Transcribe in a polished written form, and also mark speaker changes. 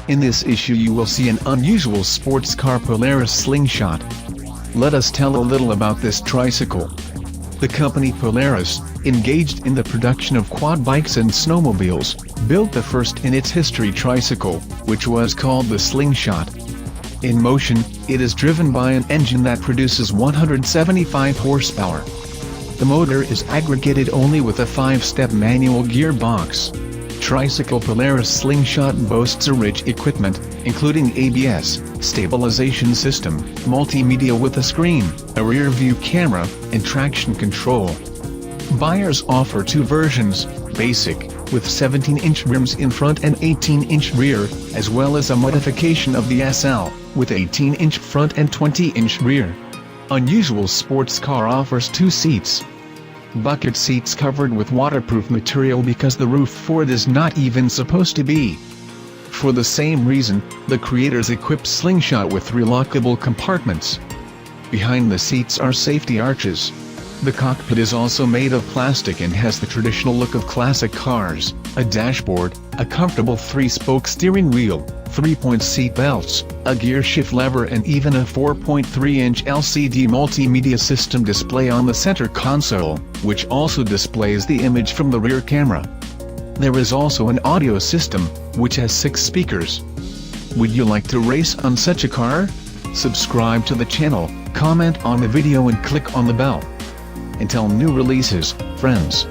Speaker 1: In this issue you will see an unusual sports car Polaris Slingshot. Let us tell a little about this tricycle. The company Polaris, engaged in the production of quad bikes and snowmobiles, built the first in its history tricycle, which was called the Slingshot. In motion, it is driven by an engine that produces 175 horsepower. The motor is aggregated only with a 5-step manual gearbox. Tricycle Polaris Slingshot boasts a rich equipment, including ABS, stabilization system, multimedia with a screen, a rear-view camera, and traction control. Buyers offer two versions, Basic, with 17-inch rims in front and 18-inch rear, as well as a modification of the SL, with 18-inch front and 20-inch rear. Unusual sports car offers 2 seats. Bucket seats covered with waterproof material because the roof for it is not even supposed to be. For the same reason, the creators equipped Slingshot with 3 lockable compartments. Behind the seats are safety arches. The cockpit is also made of plastic and has the traditional look of classic cars, a dashboard, a comfortable 3-spoke steering wheel, 3-point seat belts, a gearshift lever and even a 4.3-inch LCD multimedia system display on the center console, which also displays the image from the rear camera. There is also an audio system, which has 6 speakers. Would you like to race on such a car? Subscribe to the channel, comment on the video and click on the bell. Until new releases, friends.